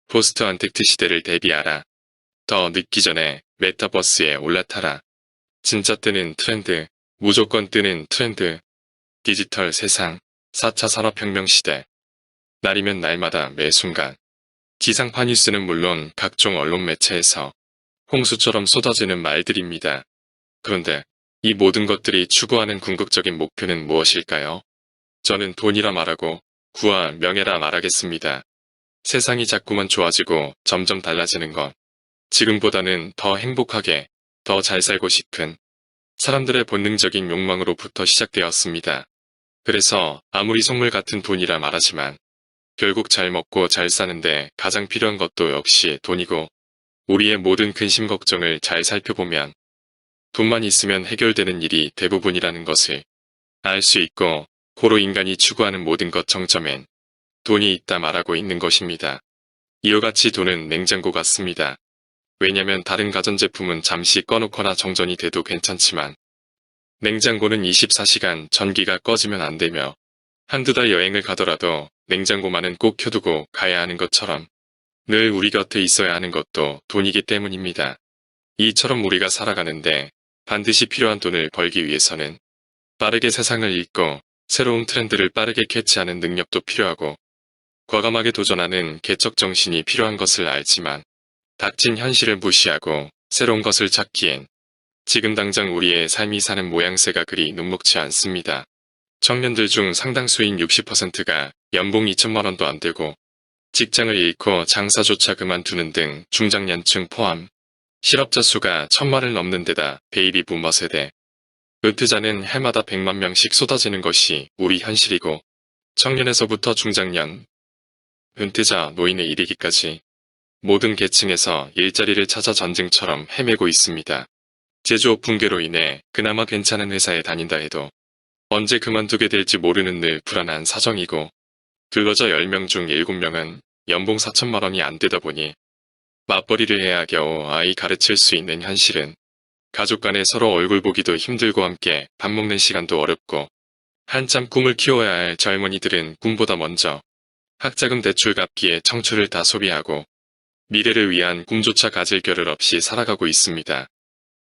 포스트 언택트 시대를 대비하라. 더 늦기 전에 메타버스에 올라타라. 진짜 뜨는 트렌드, 무조건 뜨는 트렌드, 디지털 세상, 4차 산업혁명 시대. 날이면 날마다 매 순간. 지상파 뉴스는 물론 각종 언론 매체에서 홍수처럼 쏟아지는 말들입니다. 그런데 이 모든 것들이 추구하는 궁극적인 목표는 무엇일까요? 저는 돈이라 말하고 구와 명예라 말하겠습니다. 세상이 자꾸만 좋아지고 점점 달라지는 것. 지금보다는 더 행복하게, 더 잘 살고 싶은 사람들의 본능적인 욕망으로부터 시작되었습니다. 그래서 아무리 속물 같은 돈이라 말하지만 결국 잘 먹고 잘 사는데 가장 필요한 것도 역시 돈이고 우리의 모든 근심 걱정을 잘 살펴보면 돈만 있으면 해결되는 일이 대부분이라는 것을 알 수 있고 고로 인간이 추구하는 모든 것 정점엔 돈이 있다 말하고 있는 것입니다. 이와 같이 돈은 냉장고 같습니다. 왜냐면 다른 가전제품은 잠시 꺼놓거나 정전이 돼도 괜찮지만 냉장고는 24시간 전기가 꺼지면 안 되며 한두 달 여행을 가더라도 냉장고만은 꼭 켜두고 가야 하는 것처럼 늘 우리 곁에 있어야 하는 것도 돈이기 때문입니다. 이처럼 우리가 살아가는데 반드시 필요한 돈을 벌기 위해서는 빠르게 세상을 읽고 새로운 트렌드를 빠르게 캐치하는 능력도 필요하고 과감하게 도전하는 개척 정신이 필요한 것을 알지만 닥친 현실을 무시하고 새로운 것을 찾기엔 지금 당장 우리의 삶이 사는 모양새가 그리 녹록지 않습니다. 청년들 중 상당수인 60%가 연봉 2천만 원도 안 되고 직장을 잃고 장사조차 그만두는 등 중장년층 포함 실업자 수가 1,000만을 넘는 데다 베이비 부머 세대, 은퇴자는 해마다 100만 명씩 쏟아지는 것이 우리 현실이고 청년에서부터 중장년, 은퇴자, 노인에 이르기까지 모든 계층에서 일자리를 찾아 전쟁처럼 헤매고 있습니다. 제조업 붕괴로 인해 그나마 괜찮은 회사에 다닌다 해도 언제 그만두게 될지 모르는 늘 불안한 사정이고 근로자 10명 중 7명은 연봉 4천만 원이 안 되다 보니 맞벌이를 해야 겨우 아이 가르칠 수 있는 현실은 가족 간에 서로 얼굴 보기도 힘들고 함께 밥 먹는 시간도 어렵고 한참 꿈을 키워야 할 젊은이들은 꿈보다 먼저 학자금 대출 갚기에 청춘을 다 소비하고 미래를 위한 꿈조차 가질 겨를 없이 살아가고 있습니다.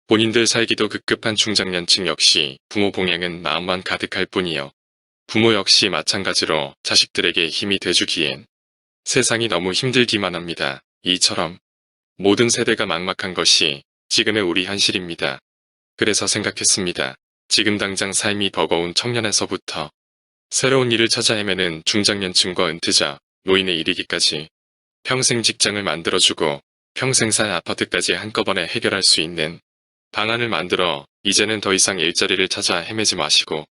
본인들 살기도 급급한 중장년층 역시 부모 봉양은 마음만 가득할 뿐이요. 부모 역시 마찬가지로 자식들에게 힘이 돼주기엔 세상이 너무 힘들기만 합니다. 이처럼 모든 세대가 막막한 것이 지금의 우리 현실입니다. 그래서 생각했습니다. 지금 당장 삶이 버거운 청년에서부터 새로운 일을 찾아 헤매는 중장년층과 은퇴자, 노인에 이르기까지 평생 직장을 만들어주고 평생 살 아파트까지 한꺼번에 해결할 수 있는 방안을 만들어 이제는 더 이상 일자리를 찾아 헤매지 마시고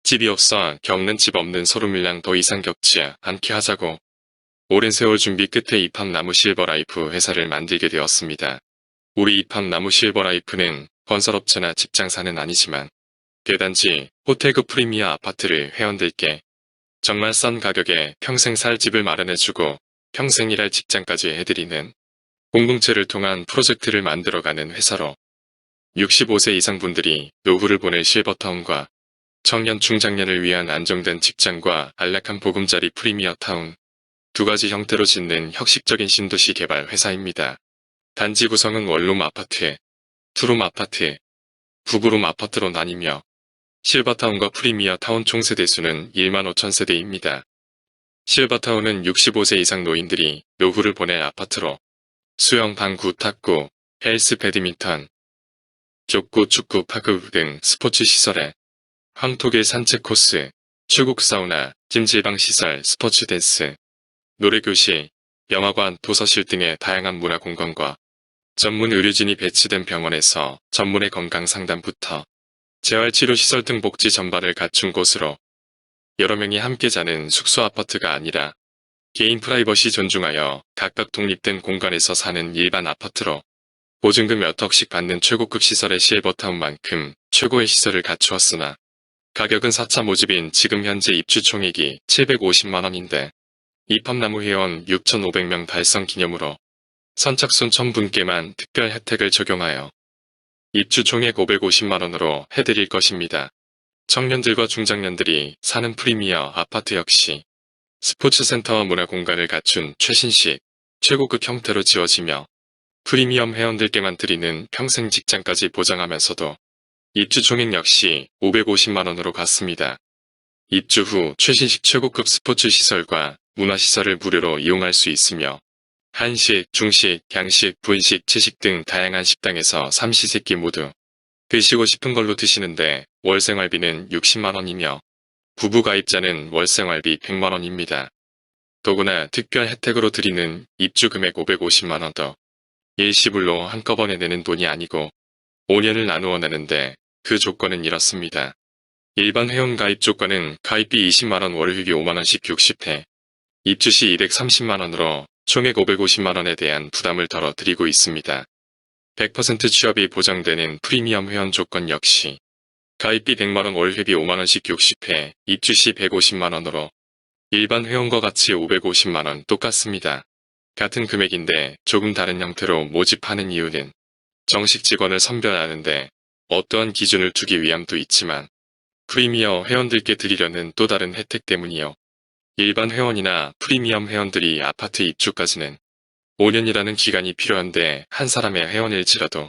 집이 없어 겪는 집 없는 소름일랑 더 이상 겪지 않게 하자고 오랜 세월 준비 끝에 입학나무 실버라이프 회사를 만들게 되었습니다. 우리 입학나무 실버라이프는 건설업체나 직장사는 아니지만 대단지 호텔급 프리미어 아파트를 회원들께 정말 싼 가격에 평생 살 집을 마련해주고 평생 일할 직장까지 해드리는 공동체를 통한 프로젝트를 만들어가는 회사로 65세 이상 분들이 노후를 보낼 실버타운과 청년 중장년을 위한 안정된 직장과 안락한 보금자리 프리미어 타운 두 가지 형태로 짓는 혁신적인 신도시 개발 회사입니다. 단지 구성은 원룸 아파트, 투룸 아파트, 북구룸 아파트로 나뉘며 실버타운과 프리미어 타운 총 세대수는 1만 5천 세대입니다. 실버타운은 65세 이상 노인들이 노후를 보낼 아파트로 수영, 방구, 탁구, 헬스, 배드민턴, 족구, 축구, 파크 등 스포츠 시설에 황토길 산책 코스, 출국 사우나, 찜질방 시설, 스포츠 댄스, 노래교실, 영화관, 도서실 등의 다양한 문화 공간과 전문 의료진이 배치된 병원에서 전문의 건강 상담부터 재활치료시설 등 복지 전반을 갖춘 곳으로 여러 명이 함께 자는 숙소 아파트가 아니라 개인 프라이버시 존중하여 각각 독립된 공간에서 사는 일반 아파트로 보증금 몇 억씩 받는 최고급 시설의 실버타운만큼 최고의 시설을 갖추었으나 가격은 4차 모집인 지금 현재 입주 총액이 750만원인데 입학나무 회원 6,500명 달성 기념으로 선착순 1000분께만 특별 혜택을 적용하여 입주 총액 550만원으로 해드릴 것입니다. 청년들과 중장년들이 사는 프리미어 아파트 역시 스포츠센터와 문화공간을 갖춘 최신식, 최고급 형태로 지어지며 프리미엄 회원들께만 드리는 평생 직장까지 보장하면서도 입주 총액 역시 550만원으로 갔습니다. 입주 후 최신식 최고급 스포츠 시설과 문화시설을 무료로 이용할 수 있으며 한식, 중식, 양식, 분식, 채식 등 다양한 식당에서 삼시세끼 모두 드시고 싶은 걸로 드시는데 월 생활비는 60만원이며 부부 가입자는 월 생활비 100만원입니다. 더구나 특별 혜택으로 드리는 입주 금액 550만원 더 일시불로 한꺼번에 내는 돈이 아니고 5년을 나누어 내는데 그 조건은 이렇습니다. 일반 회원 가입 조건은 가입비 20만원 월회비 5만원씩 60회, 입주 시 230만원으로 총액 550만원에 대한 부담을 덜어드리고 있습니다. 100% 취업이 보장되는 프리미엄 회원 조건 역시 가입비 100만원 월회비 5만원씩 60회, 입주 시 150만원으로 일반 회원과 같이 550만원 똑같습니다. 같은 금액인데 조금 다른 형태로 모집하는 이유는 정식 직원을 선별하는데 어떠한 기준을 두기 위함도 있지만 프리미엄 회원들께 드리려는 또 다른 혜택 때문이요. 일반 회원이나 프리미엄 회원들이 아파트 입주까지는 5년이라는 기간이 필요한데 한 사람의 회원일지라도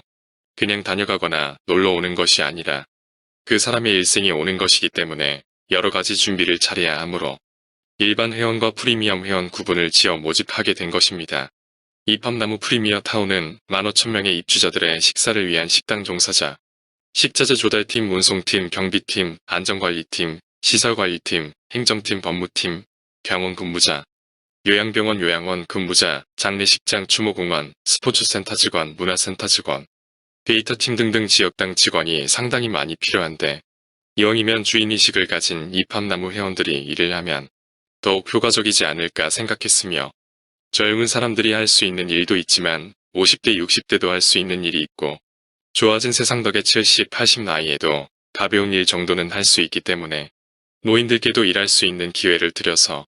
그냥 다녀가거나 놀러 오는 것이 아니라 그 사람의 일생이 오는 것이기 때문에 여러 가지 준비를 잘해야 하므로 일반 회원과 프리미엄 회원 구분을 지어 모집하게 된 것입니다. 이팝나무 프리미어 타운은 15,000명의 입주자들의 식사를 위한 식당 종사자, 식자재 조달팀, 운송팀, 경비팀, 안전관리팀, 시설관리팀, 행정팀, 법무팀, 병원 근무자, 요양병원 요양원 근무자, 장례식장 추모공원, 스포츠센터 직원, 문화센터 직원, 데이터팀 등등 지역당 직원이 상당히 많이 필요한데 이왕이면 주인의식을 가진 이팝나무 회원들이 일을 하면 더욱 효과적이지 않을까 생각했으며 젊은 사람들이 할 수 있는 일도 있지만 50대, 60대도 할 수 있는 일이 있고 좋아진 세상 덕에 70, 80 나이에도 가벼운 일 정도는 할 수 있기 때문에 노인들께도 일할 수 있는 기회를 드려서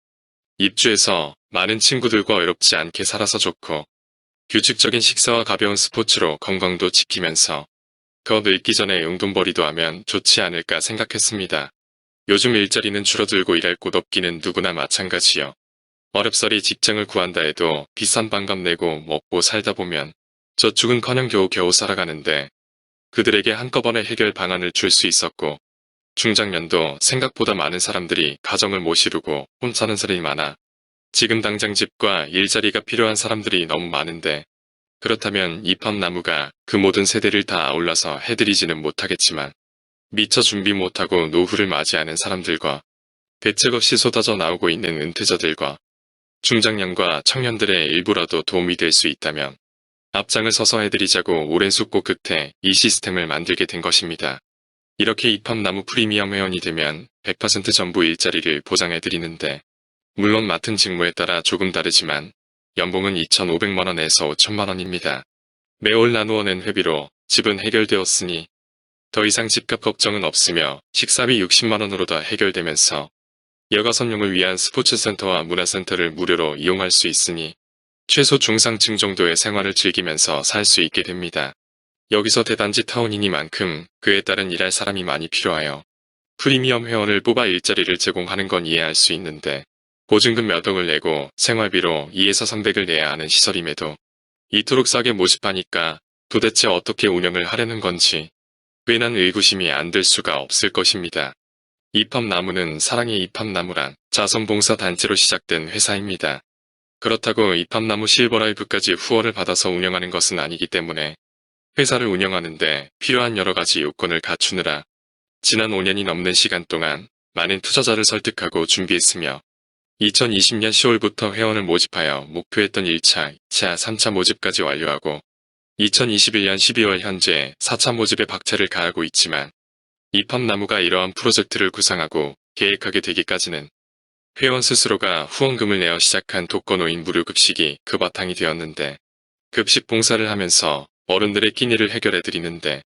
입주해서 많은 친구들과 외롭지 않게 살아서 좋고 규칙적인 식사와 가벼운 스포츠로 건강도 지키면서 더 늙기 전에 용돈벌이도 하면 좋지 않을까 생각했습니다. 요즘 일자리는 줄어들고 일할 곳 없기는 누구나 마찬가지요. 어렵사리 직장을 구한다 해도 비싼 반값 내고 먹고 살다 보면 저축은커녕 겨우겨우 살아가는데 그들에게 한꺼번에 해결 방안을 줄 수 있었고 중장년도 생각보다 많은 사람들이 가정을 못 이루고 혼자는 사람이 많아 지금 당장 집과 일자리가 필요한 사람들이 너무 많은데 그렇다면 이팝나무가 그 모든 세대를 다 아울러서 해드리지는 못하겠지만 미처 준비 못하고 노후를 맞이하는 사람들과 대책 없이 쏟아져 나오고 있는 은퇴자들과 중장년과 청년들의 일부라도 도움이 될 수 있다면 앞장을 서서 해드리자고 오랜 숙고 끝에 이 시스템을 만들게 된 것입니다. 이렇게 이팝나무 프리미엄 회원이 되면 100% 전부 일자리를 보장해드리는데 물론 맡은 직무에 따라 조금 다르지만 연봉은 2,500만원에서 5천만원입니다. 매월 나누어 낸 회비로 집은 해결되었으니 더 이상 집값 걱정은 없으며 식사비 60만원으로 다 해결되면서 여가선용을 위한 스포츠센터와 문화센터를 무료로 이용할 수 있으니 최소 중상층 정도의 생활을 즐기면서 살 수 있게 됩니다. 여기서 대단지 타운이니만큼 그에 따른 일할 사람이 많이 필요하여 프리미엄 회원을 뽑아 일자리를 제공하는 건 이해할 수 있는데 보증금 몇 억을 내고 생활비로 2에서 300을 내야 하는 시설임에도 이토록 싸게 모집하니까 도대체 어떻게 운영을 하려는 건지 괜한 의구심이 안 들 수가 없을 것입니다. 이팝나무는 사랑의 이팝나무란 자선봉사단체로 시작된 회사입니다. 그렇다고 이팝나무 실버라이브까지 후원을 받아서 운영하는 것은 아니기 때문에 회사를 운영하는데 필요한 여러 가지 요건을 갖추느라 지난 5년이 넘는 시간 동안 많은 투자자를 설득하고 준비했으며 2020년 10월부터 회원을 모집하여 목표했던 1차, 2차, 3차 모집까지 완료하고 2021년 12월 현재 4차 모집에 박차를 가하고 있지만 이팝나무가 이러한 프로젝트를 구상하고 계획하게 되기까지는 회원 스스로가 후원금을 내어 시작한 독거노인 무료급식이 그 바탕이 되었는데 급식 봉사를 하면서 어른들의 끼니를 해결해드리는데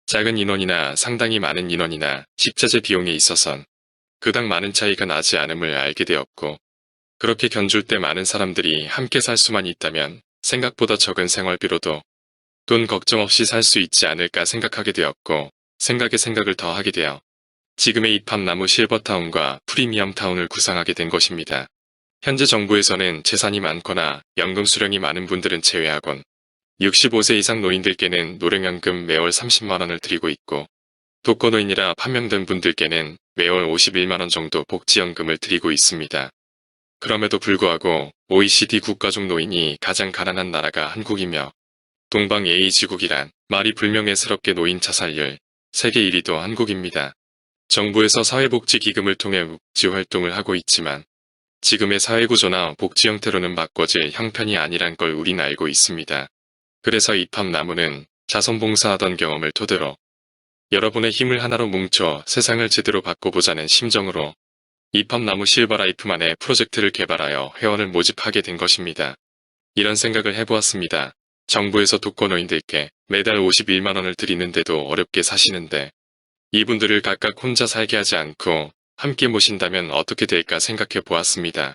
작은 인원이나 상당히 많은 인원이나 식자재 비용에 있어선 그닥 많은 차이가 나지 않음을 알게 되었고 그렇게 견줄 때 많은 사람들이 함께 살 수만 있다면 생각보다 적은 생활비로도 돈 걱정 없이 살 수 있지 않을까 생각하게 되었고 생각에 생각을 더하게 되어 지금의 이팝나무 실버타운과 프리미엄타운을 구상하게 된 것입니다. 현재 정부에서는 재산이 많거나 연금 수령이 많은 분들은 제외하곤 65세 이상 노인들께는 노령연금 매월 30만원을 드리고 있고 독거노인이라 판명된 분들께는 매월 51만원 정도 복지연금을 드리고 있습니다. 그럼에도 불구하고 OECD 국가 중 노인이 가장 가난한 나라가 한국이며 동방 A지국이란 말이 불명예스럽게 노인 자살률 세계 1위도 한국입니다. 정부에서 사회복지기금을 통해 복지활동을 하고 있지만 지금의 사회구조나 복지 형태로는 바꿔질 형편이 아니란 걸 우린 알고 있습니다. 그래서 이팝나무는 자선봉사하던 경험을 토대로 여러분의 힘을 하나로 뭉쳐 세상을 제대로 바꿔보자는 심정으로 이팝나무 실버라이프만의 프로젝트를 개발하여 회원을 모집하게 된 것입니다. 이런 생각을 해보았습니다. 정부에서 독거노인들께 매달 51만원을 드리는데도 어렵게 사시는데 이분들을 각각 혼자 살게 하지 않고 함께 모신다면 어떻게 될까 생각해 보았습니다.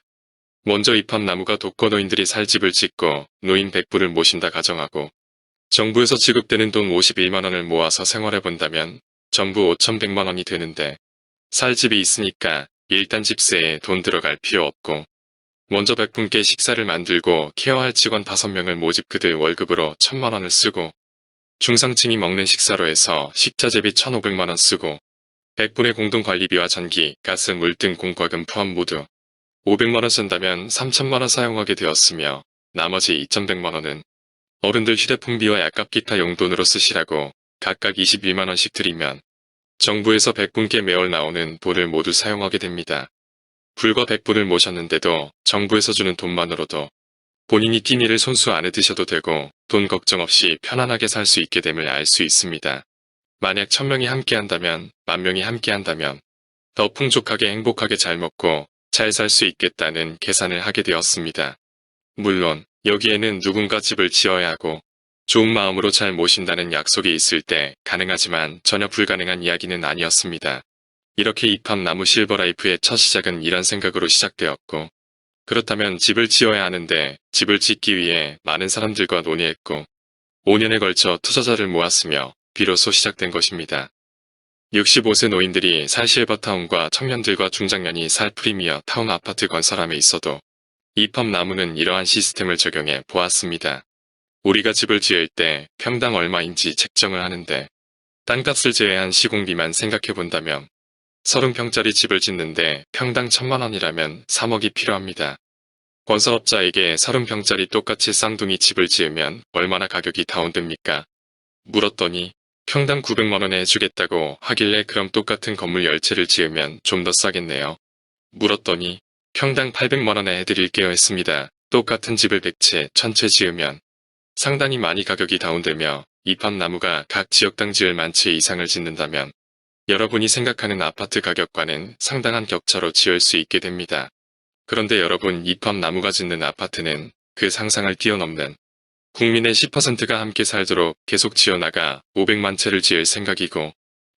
먼저 이팝나무가 독거노인들이 살 집을 짓고 노인 100분을 모신다 가정하고 정부에서 지급되는 돈 51만원을 모아서 생활해 본다면 전부 5,100만원이 되는데 살 집이 있으니까 일단 집세에 돈 들어갈 필요 없고 먼저 100분께 식사를 만들고 케어할 직원 5명을 모집 그들 월급으로 1,000만원을 쓰고 중상층이 먹는 식사로 해서 식자재비 1,500만원 쓰고 100분의 공동관리비와 전기, 가스, 물 등 공과금 포함 모두 500만원 쓴다면 3,000만원 사용하게 되었으며 나머지 2,100만원은 어른들 휴대폰비와 약값 기타 용돈으로 쓰시라고 각각 21만원씩 드리면 정부에서 100분께 매월 나오는 돈을 모두 사용하게 됩니다. 불과 100분을 모셨는데도 정부에서 주는 돈만으로도 본인이 끼니를 손수 안에 드셔도 되고 돈 걱정 없이 편안하게 살 수 있게 됨을 알 수 있습니다. 만약 1,000명이 함께 한다면 10,000명이 함께 한다면 더 풍족하게 행복하게 잘 먹고 잘 살 수 있겠다는 계산을 하게 되었습니다. 물론 여기에는 누군가 집을 지어야 하고 좋은 마음으로 잘 모신다는 약속이 있을 때 가능하지만 전혀 불가능한 이야기는 아니었습니다. 이렇게 이팝나무 실버라이프의 첫 시작은 이런 생각으로 시작되었고 그렇다면 집을 지어야 하는데 집을 짓기 위해 많은 사람들과 논의했고 5년에 걸쳐 투자자를 모았으며 비로소 시작된 것입니다. 65세 노인들이 살 실버타운과 청년들과 중장년이 살 프리미어 타운 아파트 건설함에 있어도 이팝나무는 이러한 시스템을 적용해 보았습니다. 우리가 집을 지을 때 평당 얼마인지 책정을 하는데 땅값을 제외한 시공비만 생각해본다면 30평짜리 집을 짓는데 평당 1,000만원이라면 3억이 필요합니다. 건설업자에게 30평짜리 똑같이 쌍둥이 집을 지으면 얼마나 가격이 다운됩니까? 물었더니 평당 900만원에 해주겠다고 하길래 그럼 똑같은 건물 10채를 지으면 좀 더 싸겠네요. 물었더니 평당 800만원에 해드릴게요 했습니다. 똑같은 집을 100채, 1000채 지으면 상당히 많이 가격이 다운되며 이팝나무가 각 지역당 지을 10,000채 이상을 짓는다면 여러분이 생각하는 아파트 가격과는 상당한 격차로 지을 수 있게 됩니다. 그런데 여러분 이팝나무가 짓는 아파트는 그 상상을 뛰어넘는 국민의 10%가 함께 살도록 계속 지어나가 500만 채를 지을 생각이고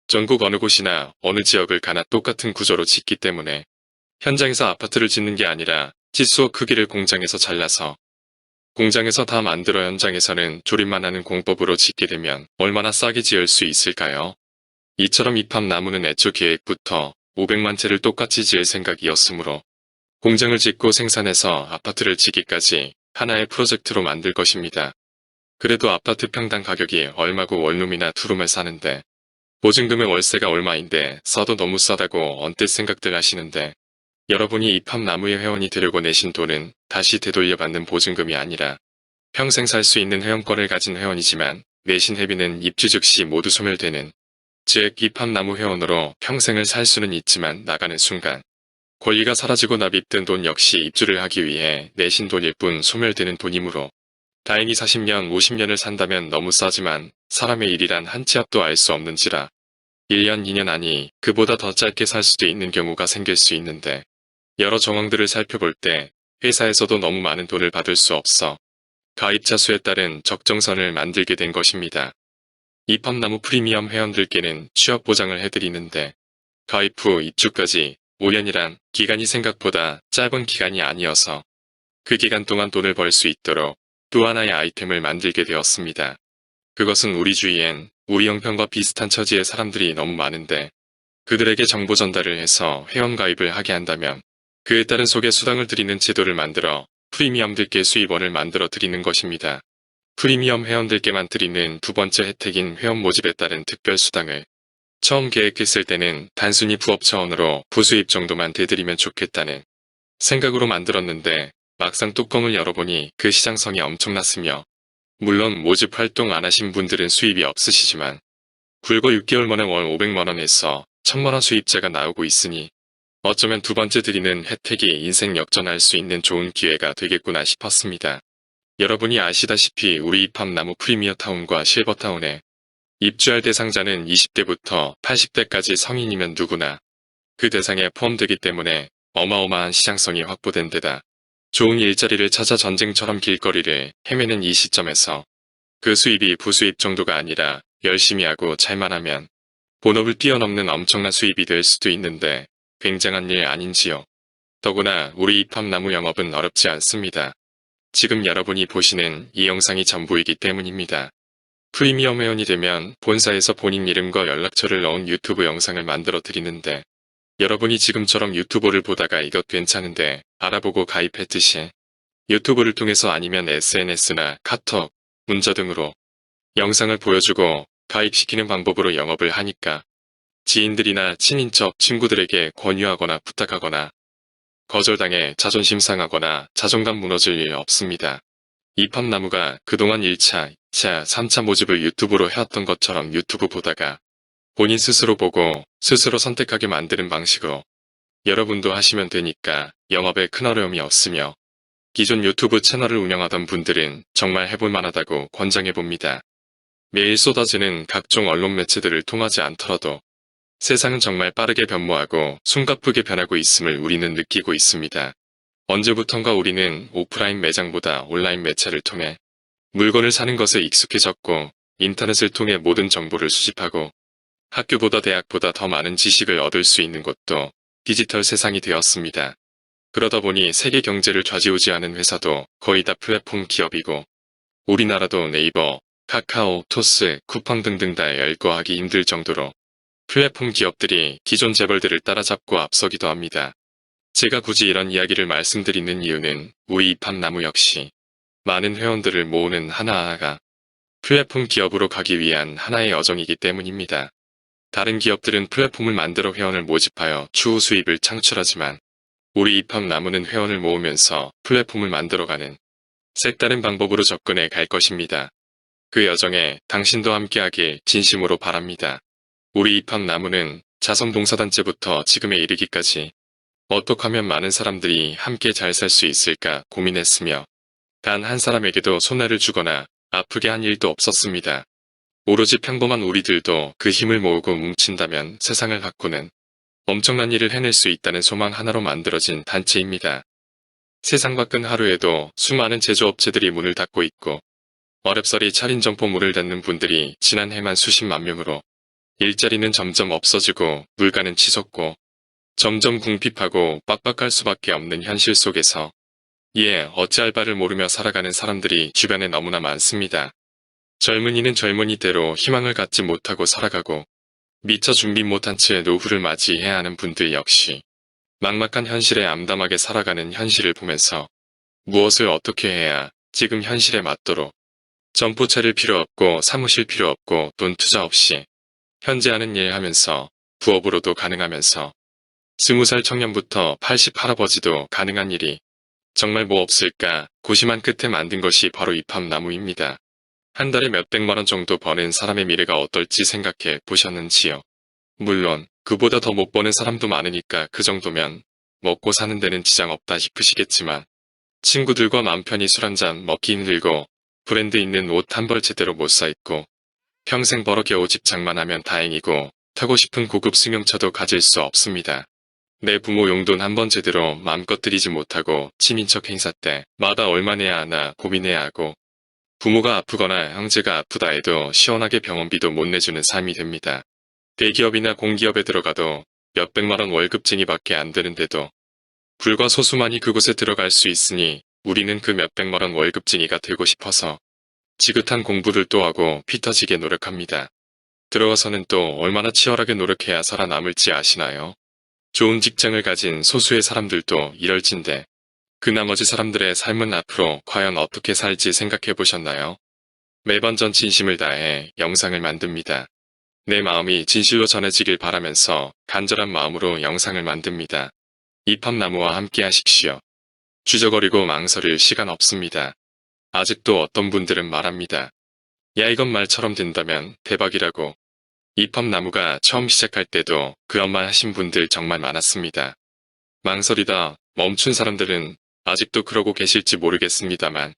전국 어느 곳이나 어느 지역을 가나 똑같은 구조로 짓기 때문에 현장에서 아파트를 짓는 게 아니라 치수와 크기를 공장에서 잘라서 공장에서 다 만들어 현장에서는 조립만 하는 공법으로 짓게 되면 얼마나 싸게 지을 수 있을까요? 이처럼 이팝나무는 애초 계획부터 500만 채를 똑같이 지을 생각이었으므로 공장을 짓고 생산해서 아파트를 짓기까지 하나의 프로젝트로 만들 것입니다. 그래도 아파트 평당 가격이 얼마고 원룸이나 투룸을 사는데 보증금의 월세가 얼마인데 써도 너무 싸다고 언뜻 생각들 하시는데 여러분이 이팝나무의 회원이 되려고 내신 돈은 다시 되돌려받는 보증금이 아니라 평생 살 수 있는 회원권을 가진 회원이지만 내신 회비는 입주 즉시 모두 소멸되는 즉 이팝나무 회원으로 평생을 살 수는 있지만 나가는 순간 권리가 사라지고 납입된 돈 역시 입주를 하기 위해 내신 돈일 뿐 소멸되는 돈이므로 다행히 40년, 50년을 산다면 너무 싸지만 사람의 일이란 한 치 앞도 알 수 없는지라 1년, 2년 아니 그보다 더 짧게 살 수도 있는 경우가 생길 수 있는데 여러 정황들을 살펴볼 때 회사에서도 너무 많은 돈을 받을 수 없어 가입자 수에 따른 적정선을 만들게 된 것입니다. 이팝나무 프리미엄 회원들께는 취업 보장을 해드리는데 가입 후 입주까지 5년이란 기간이 생각보다 짧은 기간이 아니어서 그 기간 동안 돈을 벌 수 있도록 또 하나의 아이템을 만들게 되었습니다. 그것은 우리 주위엔 우리 형편과 비슷한 처지의 사람들이 너무 많은데 그들에게 정보 전달을 해서 회원 가입을 하게 한다면 그에 따른 소개 수당을 드리는 제도를 만들어 프리미엄들께 수입원을 만들어 드리는 것입니다. 프리미엄 회원들께만 드리는 두 번째 혜택인 회원 모집에 따른 특별 수당을 처음 계획했을 때는 단순히 부업 차원으로 부수입 정도만 대드리면 좋겠다는 생각으로 만들었는데 막상 뚜껑을 열어보니 그 시장성이 엄청났으며 물론 모집 활동 안 하신 분들은 수입이 없으시지만 불과 6개월 만에 월 500만원에서 1000만원 수입자가 나오고 있으니 어쩌면 두 번째 드리는 혜택이 인생 역전할 수 있는 좋은 기회가 되겠구나 싶었습니다. 여러분이 아시다시피 우리 ipam나무 프리미어타운과 실버타운에 입주할 대상자는 20대부터 80대까지 성인이면 누구나 그 대상에 포함되기 때문에 어마어마한 시장성이 확보된 데다 좋은 일자리를 찾아 전쟁처럼 길거리를 헤매는 이 시점에서 그 수입이 부수입 정도가 아니라 열심히 하고 잘만 하면 본업을 뛰어넘는 엄청난 수입이 될 수도 있는데 굉장한 일 아닌지요. 더구나 우리 ipam나무 영업은 어렵지 않습니다. 지금 여러분이 보시는 이 영상이 전부이기 때문입니다. 프리미엄 회원이 되면 본사에서 본인 이름과 연락처를 넣은 유튜브 영상을 만들어 드리는데 여러분이 지금처럼 유튜브를 보다가 이것 괜찮은데 알아보고 가입했듯이 유튜브를 통해서 아니면 SNS나 카톡, 문자 등으로 영상을 보여주고 가입시키는 방법으로 영업을 하니까 지인들이나 친인척, 친구들에게 권유하거나 부탁하거나 거절당해 자존심 상하거나 자존감 무너질 일 없습니다. ipam나무가 그동안 1차, 2차, 3차 모집을 유튜브로 해왔던 것처럼 유튜브 보다가 본인 스스로 보고 스스로 선택하게 만드는 방식으로 여러분도 하시면 되니까 영업에 큰 어려움이 없으며 기존 유튜브 채널을 운영하던 분들은 정말 해볼 만하다고 권장해봅니다. 매일 쏟아지는 각종 언론 매체들을 통하지 않더라도 세상은 정말 빠르게 변모하고 숨가쁘게 변하고 있음을 우리는 느끼고 있습니다. 언제부턴가 우리는 오프라인 매장보다 온라인 매체를 통해 물건을 사는 것에 익숙해졌고 인터넷을 통해 모든 정보를 수집하고 학교보다 대학보다 더 많은 지식을 얻을 수 있는 곳도 디지털 세상이 되었습니다. 그러다 보니 세계 경제를 좌지우지하는 회사도 거의 다 플랫폼 기업이고 우리나라도 네이버, 카카오, 토스, 쿠팡 등등 다 열거하기 힘들 정도로 플랫폼 기업들이 기존 재벌들을 따라잡고 앞서기도 합니다. 제가 굳이 이런 이야기를 말씀드리는 이유는 우리 ipam나무 역시 많은 회원들을 모으는 하나하나가 플랫폼 기업으로 가기 위한 하나의 여정이기 때문입니다. 다른 기업들은 플랫폼을 만들어 회원을 모집하여 추후 수입을 창출하지만 우리 ipam나무는 회원을 모으면서 플랫폼을 만들어가는 색다른 방법으로 접근해 갈 것입니다. 그 여정에 당신도 함께하길 진심으로 바랍니다. 우리 ipam나무는 자선봉사단체부터 지금에 이르기까지 어떻게 하면 많은 사람들이 함께 잘 살 수 있을까 고민했으며 단 한 사람에게도 손해를 주거나 아프게 한 일도 없었습니다. 오로지 평범한 우리들도 그 힘을 모으고 뭉친다면 세상을 바꾸는 엄청난 일을 해낼 수 있다는 소망 하나로 만들어진 단체입니다. 세상 바쁜 하루에도 수많은 제조업체들이 문을 닫고 있고 어렵사리 차린 점포 문을 닫는 분들이 지난해만 수십만 명으로 일자리는 점점 없어지고 물가는 치솟고 점점 궁핍하고 빡빡할 수밖에 없는 현실 속에서 어찌할 바를 모르며 살아가는 사람들이 주변에 너무나 많습니다. 젊은이는 젊은이대로 희망을 갖지 못하고 살아가고 미처 준비 못한 채 노후를 맞이해야 하는 분들 역시 막막한 현실에 암담하게 살아가는 현실을 보면서 무엇을 어떻게 해야 지금 현실에 맞도록 점포 차릴 필요 없고 사무실 필요 없고 돈 투자 없이 현재 하는 일 하면서 부업으로도 가능하면서 20살 청년부터 80 할아버지도 가능한 일이 정말 뭐 없을까 고심한 끝에 만든 것이 바로 ipam나무입니다. 한 달에 몇백만 원 정도 버는 사람의 미래가 어떨지 생각해 보셨는지요? 물론 그보다 더 못 버는 사람도 많으니까 그 정도면 먹고 사는 데는 지장 없다 싶으시겠지만 친구들과 맘 편히 술 한잔 먹기 힘들고 브랜드 있는 옷 한 벌 제대로 못 사 입고 평생 벌어 겨우 집착만 하면 다행이고 타고 싶은 고급 승용차도 가질 수 없습니다. 내 부모 용돈 한 번 제대로 마음껏 들이지 못하고 친인척 행사 때마다 얼마 내야 하나 고민해야 하고 부모가 아프거나 형제가 아프다 해도 시원하게 병원비도 못 내주는 삶이 됩니다. 대기업이나 공기업에 들어가도 몇백만 원 월급쟁이밖에 안 되는데도 불과 소수만이 그곳에 들어갈 수 있으니 우리는 그 몇백만 원 월급쟁이가 되고 싶어서 지긋한 공부를 또 하고 피 터지게 노력합니다. 들어가서는 또 얼마나 치열하게 노력해야 살아남을지 아시나요? 좋은 직장을 가진 소수의 사람들도 이럴진데 그 나머지 사람들의 삶은 앞으로 과연 어떻게 살지 생각해 보셨나요? 매번 전 진심을 다해 영상을 만듭니다. 내 마음이 진실로 전해지길 바라면서 간절한 마음으로 영상을 만듭니다. 이팝나무와 함께 하십시오. 주저거리고 망설일 시간 없습니다. 아직도 어떤 분들은 말합니다. 야 이건 말처럼 된다면 대박이라고. 이팝나무가 처음 시작할 때도 그런 말 하신 분들 정말 많았습니다. 망설이다 멈춘 사람들은 아직도 그러고 계실지 모르겠습니다만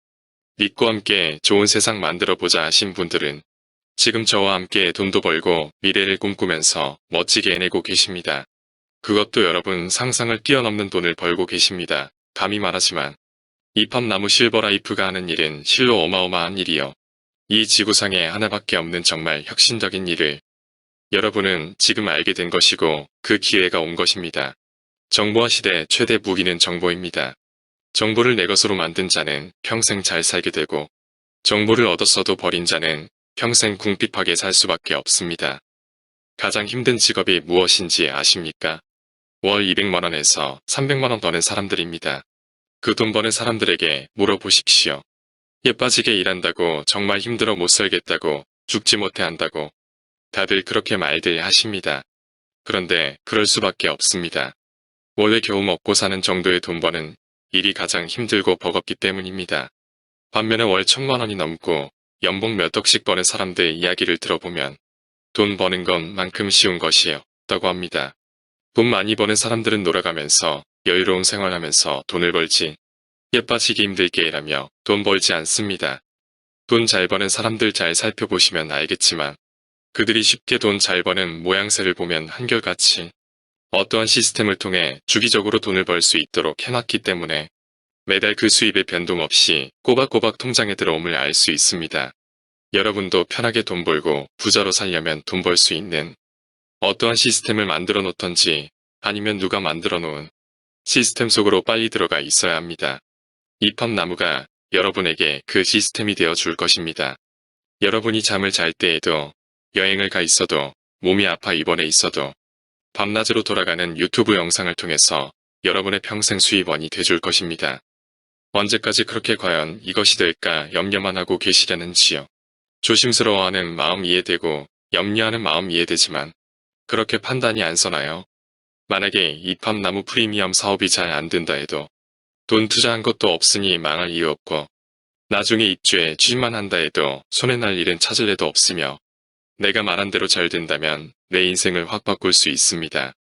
믿고 함께 좋은 세상 만들어보자 하신 분들은 지금 저와 함께 돈도 벌고 미래를 꿈꾸면서 멋지게 해내고 계십니다. 그것도 여러분 상상을 뛰어넘는 돈을 벌고 계십니다. 감히 말하지만 이팝나무 실버라이프가 하는 일은 실로 어마어마한 일이요. 이 지구상에 하나밖에 없는 정말 혁신적인 일을 여러분은 지금 알게 된 것이고 그 기회가 온 것입니다. 정보화 시대 최대 무기는 정보입니다. 정보를 내 것으로 만든 자는 평생 잘 살게 되고 정보를 얻었어도 버린 자는 평생 궁핍하게 살 수밖에 없습니다. 가장 힘든 직업이 무엇인지 아십니까? 월 200만원에서 300만원 버는 사람들입니다. 그 돈 버는 사람들에게 물어보십시오. 예빠지게 일한다고 정말 힘들어 못 살겠다고 죽지 못해 한다고 다들 그렇게 말들 하십니다. 그런데 그럴 수밖에 없습니다. 원래 겨우 먹고 사는 정도의 돈 버는 일이 가장 힘들고 버겁기 때문입니다. 반면에 월 1000만원이 넘고 연봉 몇 억씩 버는 사람들의 이야기를 들어보면 돈 버는 것만큼 쉬운 것이 없다고 합니다. 돈 많이 버는 사람들은 놀아가면서 여유로운 생활하면서 돈을 벌지 예빠지기 힘들게 일하며 돈 벌지 않습니다. 돈 잘 버는 사람들 잘 살펴보시면 알겠지만 그들이 쉽게 돈 잘 버는 모양새를 보면 한결같이 어떠한 시스템을 통해 주기적으로 돈을 벌 수 있도록 해놨기 때문에 매달 그 수입의 변동 없이 꼬박꼬박 통장에 들어옴을 알 수 있습니다. 여러분도 편하게 돈 벌고 부자로 살려면 돈 벌 수 있는 어떠한 시스템을 만들어 놓던지 아니면 누가 만들어 놓은 시스템 속으로 빨리 들어가 있어야 합니다. 이팝나무가 여러분에게 그 시스템이 되어 줄 것입니다. 여러분이 잠을 잘 때에도 여행을 가 있어도 몸이 아파 입원해 있어도 밤낮으로 돌아가는 유튜브 영상을 통해서 여러분의 평생 수입원이 돼줄 것입니다. 언제까지 그렇게 과연 이것이 될까 염려만 하고 계시려는지요. 조심스러워하는 마음 이해되고 염려하는 마음 이해되지만 그렇게 판단이 안 서나요? 만약에 이팝나무 프리미엄 사업이 잘 안 된다 해도 돈 투자한 것도 없으니 망할 이유 없고 나중에 입주해 취직만 한다 해도 손에 날 일은 찾을 애도 없으며 내가 말한 대로 잘 된다면 내 인생을 확 바꿀 수 있습니다.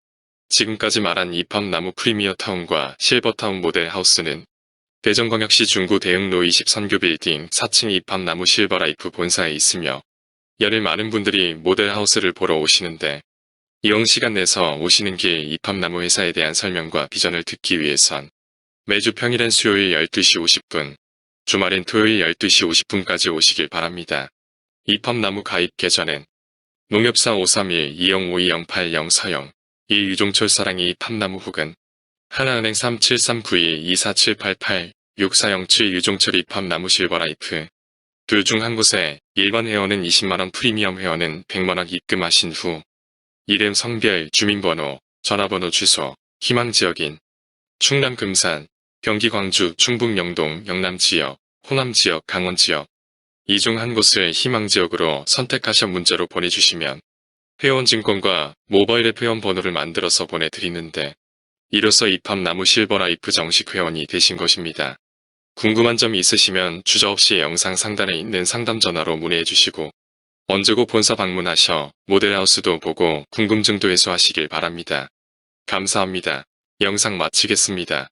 지금까지 말한 이팝나무 프리미어 타운과 실버타운 모델 하우스는 대전광역시 중구 대흥로 20선교 빌딩 4층 이팝나무 실버라이프 본사에 있으며 열흘 많은 분들이 모델 하우스를 보러 오시는데 이용 시간 내서 오시는 길 이팝나무 회사에 대한 설명과 비전을 듣기 위해선 매주 평일엔 수요일 12시 50분, 주말엔 토요일 12시 50분까지 오시길 바랍니다. 이팝나무 가입 계좌는 농협사 531-2052-080 서영 1 유종철 사랑이 이팝나무 혹은 하나은행 3739-247886-407 유종철 이팝나무 실버라이프 둘 중 한 곳에 1번 회원은 20만원 프리미엄 회원은 100만원 입금하신 후 이름 성별 주민번호 전화번호 주소 희망지역인 충남 금산 경기 광주 충북 영동 영남지역 호남지역 강원지역 이 중 한 곳을 희망지역으로 선택하셔 문자로 보내주시면 회원증권과 모바일앱 회원번호를 만들어서 보내드리는데 이로써 이팝나무 실버라이프 정식 회원이 되신 것입니다. 궁금한 점이 있으시면 주저없이 영상 상단에 있는 상담 전화로 문의해 주시고 언제고 본사 방문하셔 모델하우스도 보고 궁금증도 해소하시길 바랍니다. 감사합니다. 영상 마치겠습니다.